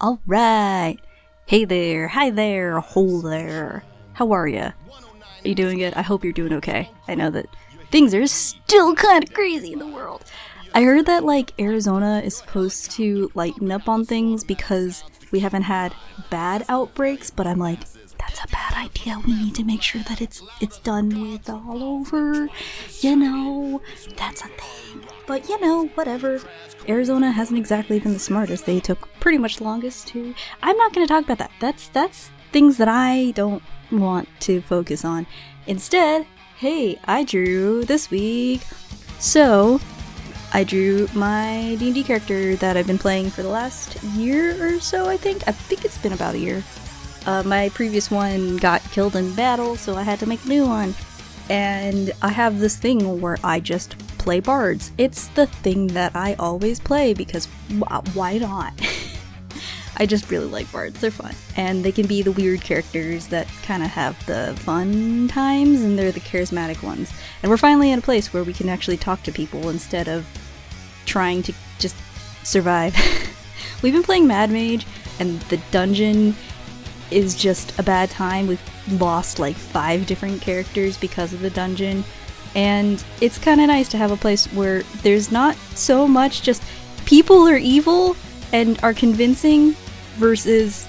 Alright! Hey there, hi there, ho there. How are ya? Are you doing good? I hope you're doing okay. I know that things are still kind of crazy in the world. I heard that, like, Arizona is supposed to lighten up on things because we haven't had bad outbreaks, but I'm like, that's a bad idea. We need to make sure that it's done with all over. You know, that's a thing. But, you know, whatever. Arizona hasn't exactly been the smartest. They took pretty much the longest to... I'm not going to talk about that. That's things that I don't want to focus on. Instead, hey, I drew this week. So, I drew my D&D character that I've been playing for the last year or so, I think. I think it's been about a year. My previous one got killed in battle, so I had to make a new one. And I have this thing where I just play Bards. It's the thing that I always play because why not? I just really like Bards. They're fun. And they can be the weird characters that kind of have the fun times, and they're the charismatic ones. And we're finally in a place where we can actually talk to people instead of trying to just survive. We've been playing Mad Mage, and the dungeon is just a bad time. We've lost like 5 different characters because of the dungeon, and it's kind of nice to have a place where there's not so much just people are evil and are convincing versus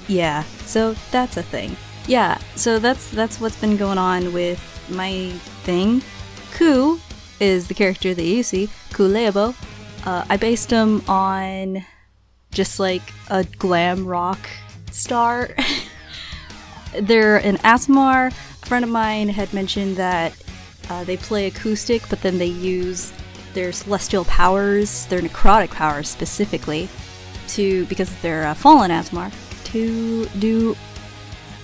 yeah, so that's a thing. Yeah, so that's what's been going on with my thing. Ku is the character that you see, Qu'laiabo. I based him on just like a glam rock star. They're an ASMR. A friend of mine had mentioned that they play acoustic, but then they use their celestial powers, their necrotic powers specifically, because they're fallen ASMR, to do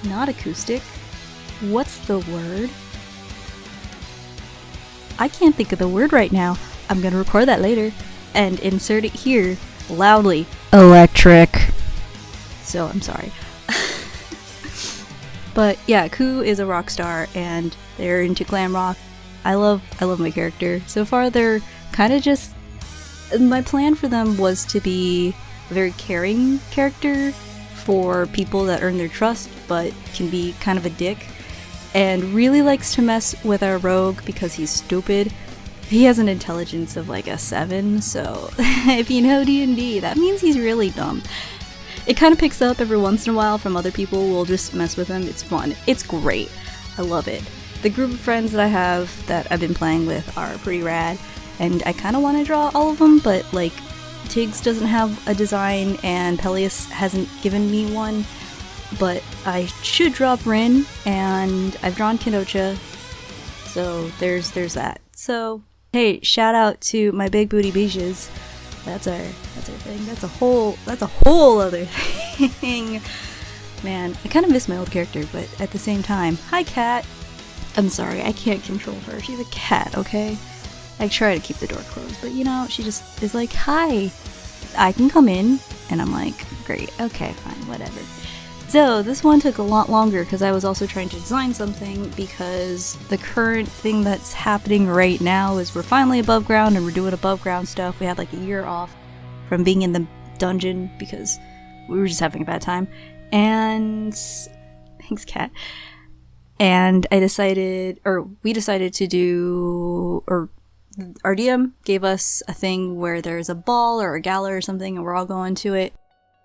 not acoustic. What's the word? I can't think of the word right now. I'm gonna record that later and insert it here loudly. Electric. So I'm sorry. But yeah, Ku is a rock star and they're into glam rock. I love my character. So far they're kind of just... My plan for them was to be a very caring character for people that earn their trust but can be kind of a dick, and really likes to mess with our rogue because he's stupid. He has an intelligence of like a 7, so if you know D&D, that means he's really dumb. It kind of picks up every once in a while from other people. We'll just mess with him. It's fun. It's great. I love it. The group of friends that I have that I've been playing with are pretty rad, and I kind of want to draw all of them, but like Tiggs doesn't have a design and Peleus hasn't given me one, but I should draw Bryn, and I've drawn Kenocha, so there's that. So hey, shout out to my big booty beaches. That's our thing. That's a whole other thing. Man, I kind of miss my old character, but at the same time, hi cat. I'm sorry, I can't control her. She's a cat, okay? I try to keep the door closed, but you know, she just is like, hi, I can come in, and I'm like, great, okay, fine, whatever. So this one took a lot longer because I was also trying to design something, because the current thing that's happening right now is we're finally above ground and we're doing above ground stuff. We had like a year off from being in the dungeon because we were just having a bad time. And thanks, cat. And we decided to do, or our DM gave us a thing where there's a ball or a gala or something, and we're all going to it.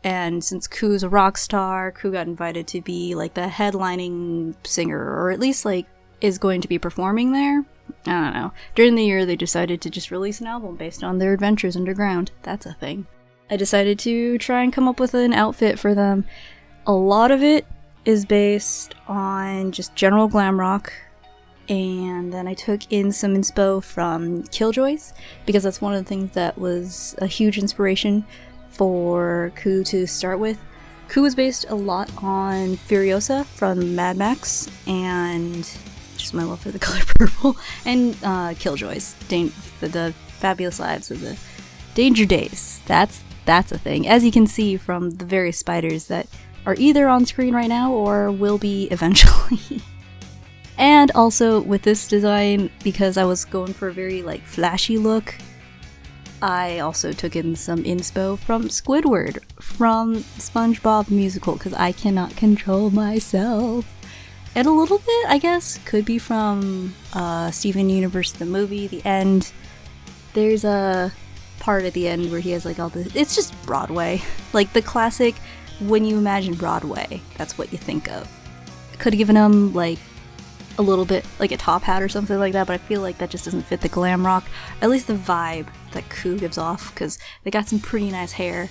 And since Ku's a rock star, Ku got invited to be like the headlining singer, or at least like is going to be performing there. I don't know. During the year, they decided to just release an album based on their adventures underground. That's a thing. I decided to try and come up with an outfit for them. A lot of it is based on just general glam rock, and then I took in some inspo from Killjoys, because that's one of the things that was a huge inspiration for Ku to start with. Ku was based a lot on Furiosa from Mad Max, and just my love for the color purple, and Killjoys, the fabulous lives of the Danger Days. That's a thing, as you can see from the various spiders that are either on screen right now or will be eventually. And also with this design, because I was going for a very like flashy look, I also took in some inspo from Squidward from SpongeBob Musical because I cannot control myself. And a little bit, I guess, could be from Steven Universe the movie, the end. There's a part at the end where he has like all the... It's just Broadway. Like the classic, when you imagine Broadway, that's what you think of. Could have given him like a little bit like a top hat or something like that, but I feel like that just doesn't fit the glam rock, at least the vibe that Ku gives off, because they got some pretty nice hair.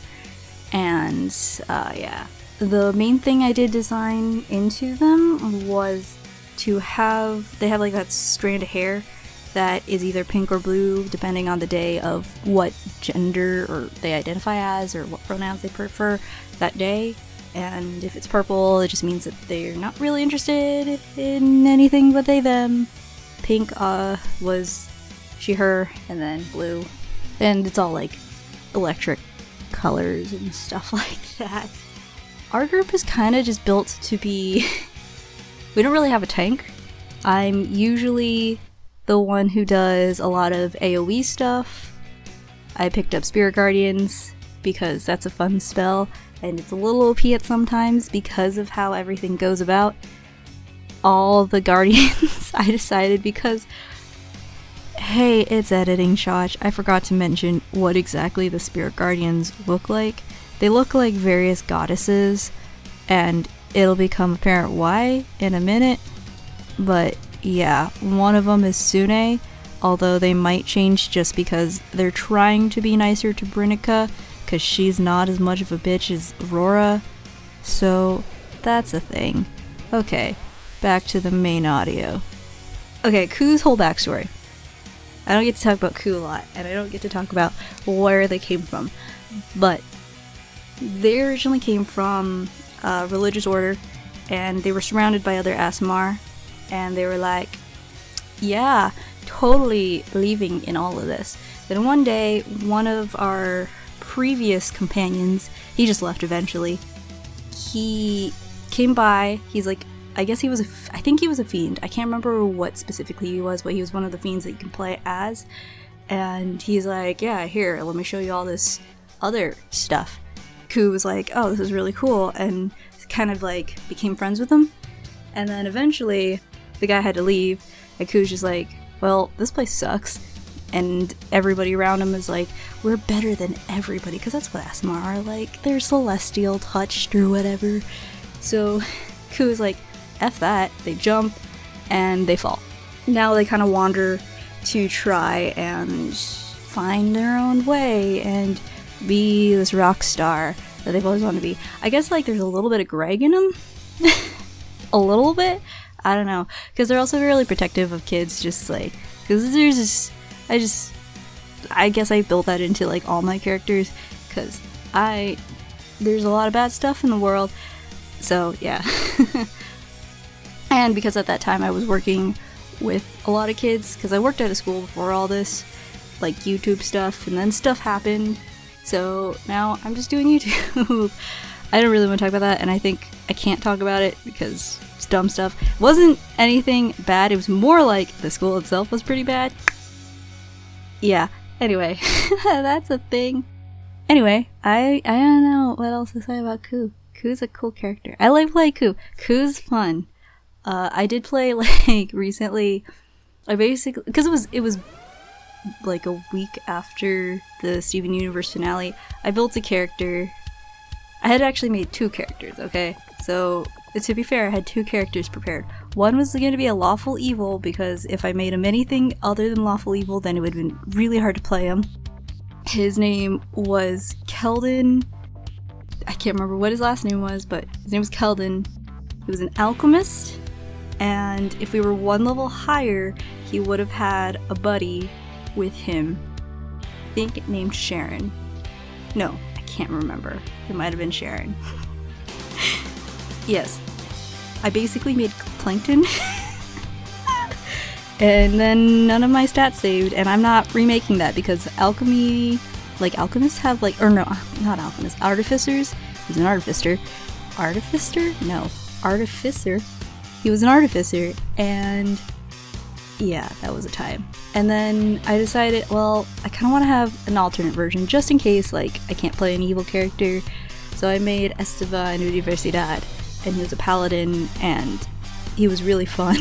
And yeah, the main thing I did design into them was to have, they have like that strand of hair that is either pink or blue depending on the day of what gender or they identify as or what pronouns they prefer that day. And if it's purple, it just means that they're not really interested in anything but they, them. Pink was she, her, and then blue. And it's all like electric colors and stuff like that. Our group is kind of just built to be... We don't really have a tank. I'm usually the one who does a lot of AoE stuff. I picked up Spirit Guardians because that's a fun spell. And it's a little OP at sometimes because of how everything goes about. All the Guardians, I decided because, hey, it's editing, Shotch. I forgot to mention what exactly the Spirit Guardians look like. They look like various goddesses, and it'll become apparent why in a minute. But yeah, one of them is Sune, although they might change just because they're trying to be nicer to Brinica, because she's not as much of a bitch as Aurora. So that's a thing. Okay, back to the main audio. Okay, Ku's whole backstory. I don't get to talk about Ku a lot, and I don't get to talk about where they came from. But they originally came from a religious order, and they were surrounded by other Aasimar, and they were like, yeah, totally believing in all of this. Then one day, one of our previous companions, he just left eventually, he came by. He's like, I guess he was I think he was a fiend. I can't remember what specifically he was, but he was one of the fiends that you can play as. And he's like, yeah, here, let me show you all this other stuff. Ku was like, oh, this is really cool, and kind of like became friends with him. And then eventually the guy had to leave, and Ku's just like, well, this place sucks. And everybody around him is like, we're better than everybody, because that's what Aasimar are like. They're celestial touched or whatever. So Ku is like, F that. They jump and they fall. Now they kind of wander to try and find their own way and be this rock star that they've always wanted to be. I guess like there's a little bit of Greg in them. A little bit? I don't know. Because they're also really protective of kids, just like, because there's this... I guess I built that into like all my characters, because there's a lot of bad stuff in the world, so yeah. And because at that time I was working with a lot of kids, because I worked at a school before all this, like YouTube stuff, and then stuff happened, so now I'm just doing YouTube. I don't really want to talk about that, and I think I can't talk about it because it's dumb stuff. It wasn't anything bad, it was more like the school itself was pretty bad. Yeah, anyway, that's a thing. Anyway, I don't know what else to say about Ku. Ku's a cool character. I like playing Ku. Ku's fun. I did play, like, recently, I basically, because it was like a week after the Steven Universe finale, I built a character. I had actually made 2 characters, okay? So, to be fair, I had 2 characters prepared. One was going to be a lawful evil, because if I made him anything other than lawful evil, then it would have been really hard to play him. His name was Keldon. I can't remember what his last name was, but his name was Keldon. He was an alchemist, and if we were 1 level higher, he would have had a buddy with him. I think named Sharon. No, I can't remember. It might have been Sharon. Yes. I basically made Plankton. And then none of my stats saved, and I'm not remaking that because alchemy, like alchemists have like, or no, not alchemists, artificers. He's an artificer. Artificer? No. Artificer. He was an artificer, and yeah, that was a time. And then I decided, well, I kind of want to have an alternate version just in case, like, I can't play an evil character. So I made Esteban Universidad, and he was a paladin, and he was really fun.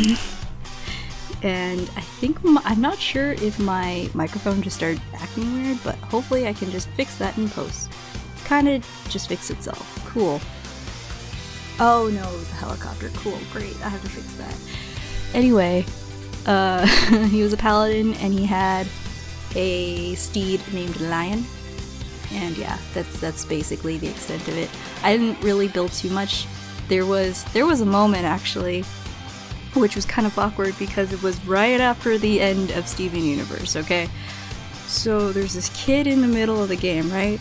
And I think, I'm not sure if my microphone just started acting weird, but hopefully I can just fix that in post. Kinda just fix itself. Cool. Oh no, it was a helicopter. Cool, great, I have to fix that. Anyway, he was a paladin and he had a steed named Lion. And yeah, that's basically the extent of it. I didn't really build too much. There was a moment actually, which was kind of awkward because it was right after the end of Steven Universe, okay? So there's this kid in the middle of the game, right?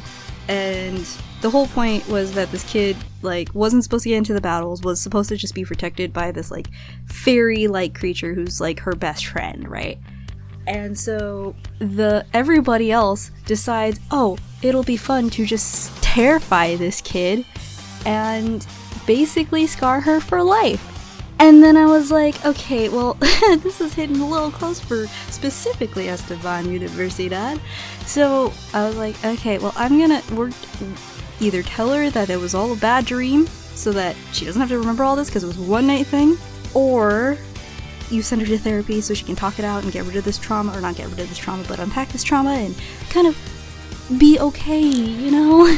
And the whole point was that this kid, like, wasn't supposed to get into the battles, was supposed to just be protected by this, like, fairy-like creature who's, like, her best friend, right? And so everybody else decides, oh, it'll be fun to just terrify this kid and basically scar her for life. And then I was like, okay, well, this is hitting a little close for specifically Esteban Universidad. So I was like, okay, well, we're either tell her that it was all a bad dream so that she doesn't have to remember all this because it was a one-night thing, or you send her to therapy so she can talk it out and get rid of this trauma, or not get rid of this trauma, but unpack this trauma and kind of be okay, you know?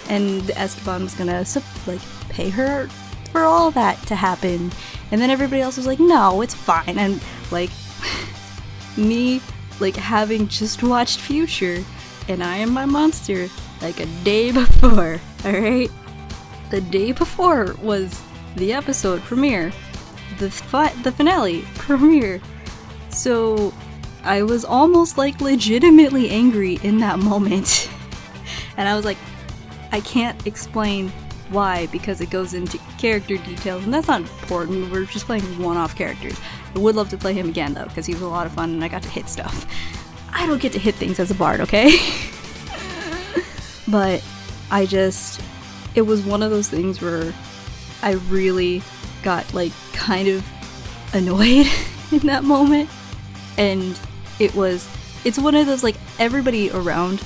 And Esteban was gonna, like, pay her for all that to happen. And then everybody else was like, no, it's fine. And, like, me, like, having just watched Future, and I Am My Monster, like, a day before, alright? The day before was the episode premiere. The finale premiere. So, I was almost, like, legitimately angry in that moment. And I was like, I can't explain why, because it goes into character details, and that's not important. We're just playing one-off characters. I would love to play him again, though, because he was a lot of fun, and I got to hit stuff. I don't get to hit things as a bard, okay? But it was one of those things where I really got, like, kind of annoyed in that moment. And it's one of those, like, everybody around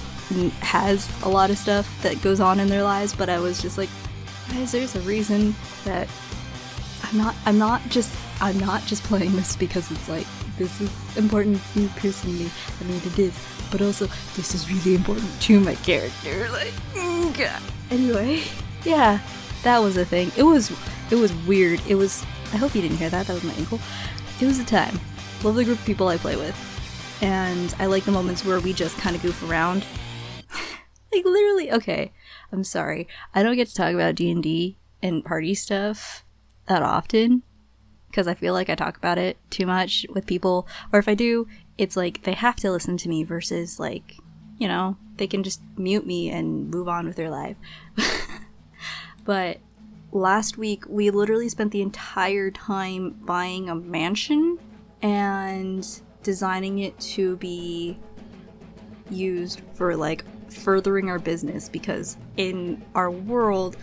has a lot of stuff that goes on in their lives, but I was just like, guys, there's a reason that I'm not just playing this because it's like, this is important to me personally. I mean, it is, but also this is really important to my character. Like, God. Anyway, yeah, that was a thing. It was weird. I hope you didn't hear that. That was my ankle. It was a time. Love the group of people I play with, and I like the moments where we just kind of goof around. Like, literally, okay, I'm sorry. I don't get to talk about D&D and party stuff that often, because I feel like I talk about it too much with people, or if I do, it's like they have to listen to me versus, like, you know, they can just mute me and move on with their life. But last week, we literally spent the entire time buying a mansion and designing it to be used for, like, furthering our business, because in our world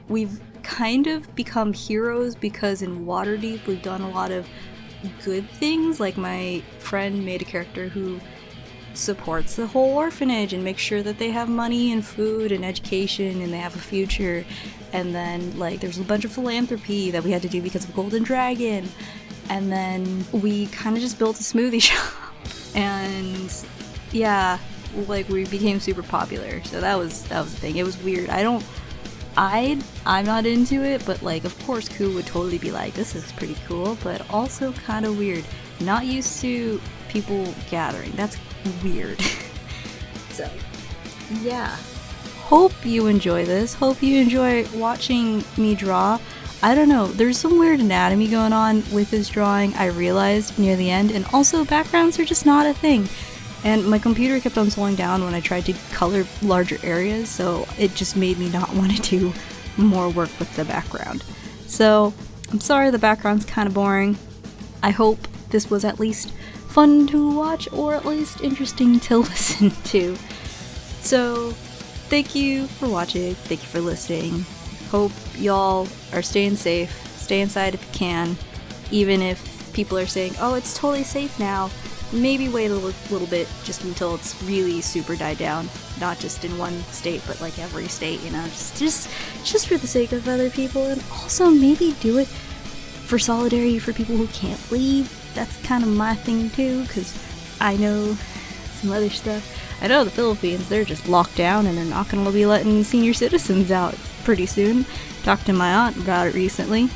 we've kind of become heroes, because in Waterdeep we've done a lot of good things. Like, my friend made a character who supports the whole orphanage and makes sure that they have money and food and education and they have a future. And then, like, there's a bunch of philanthropy that we had to do because of Golden Dragon. And then we kind of just built a smoothie shop. And yeah, like, we became super popular. So that was the thing. It was weird. I'm not into it, but, like, of course Ku would totally be like, this is pretty cool, but also kind of weird. Not used to people gathering. That's weird. So, yeah. Hope you enjoy this. Hope you enjoy watching me draw. I don't know, there's some weird anatomy going on with this drawing, I realized near the end, and also backgrounds are just not a thing. And my computer kept on slowing down when I tried to color larger areas, so it just made me not want to do more work with the background. So, I'm sorry the background's kind of boring. I hope this was at least fun to watch, or at least interesting to listen to. So, thank you for watching, thank you for listening. Hope y'all are staying safe, stay inside if you can, even if people are saying, oh, it's totally safe now. Maybe wait a little bit just until it's really super died down. Not just in one state, but like every state, you know, just for the sake of other people, and also maybe do it for solidarity for people who can't leave. That's kind of my thing too, because I know some other stuff. I know the Philippines, they're just locked down and they're not going to be letting senior citizens out pretty soon. Talked to my aunt about it recently,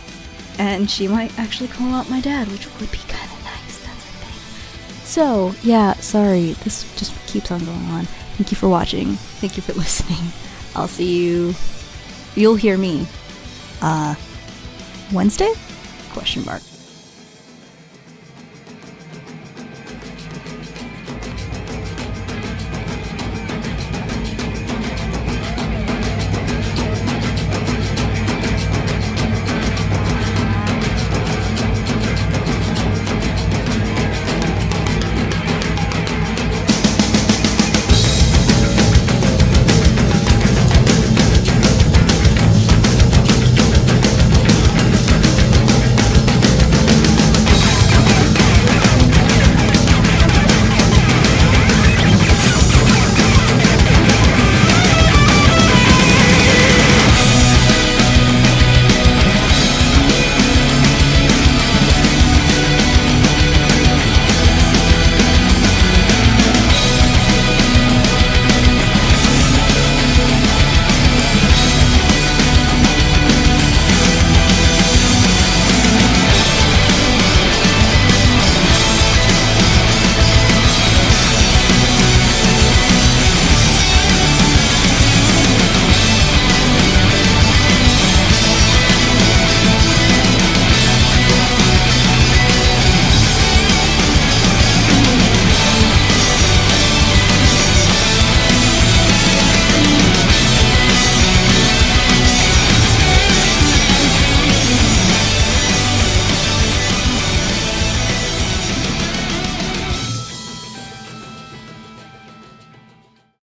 and she might actually call out my dad, which would be kind of nice. That's the thing. So, yeah, sorry, this just keeps on going on. Thank you for watching. Thank you for listening. I'll see you. You'll hear me. Wednesday? Question mark.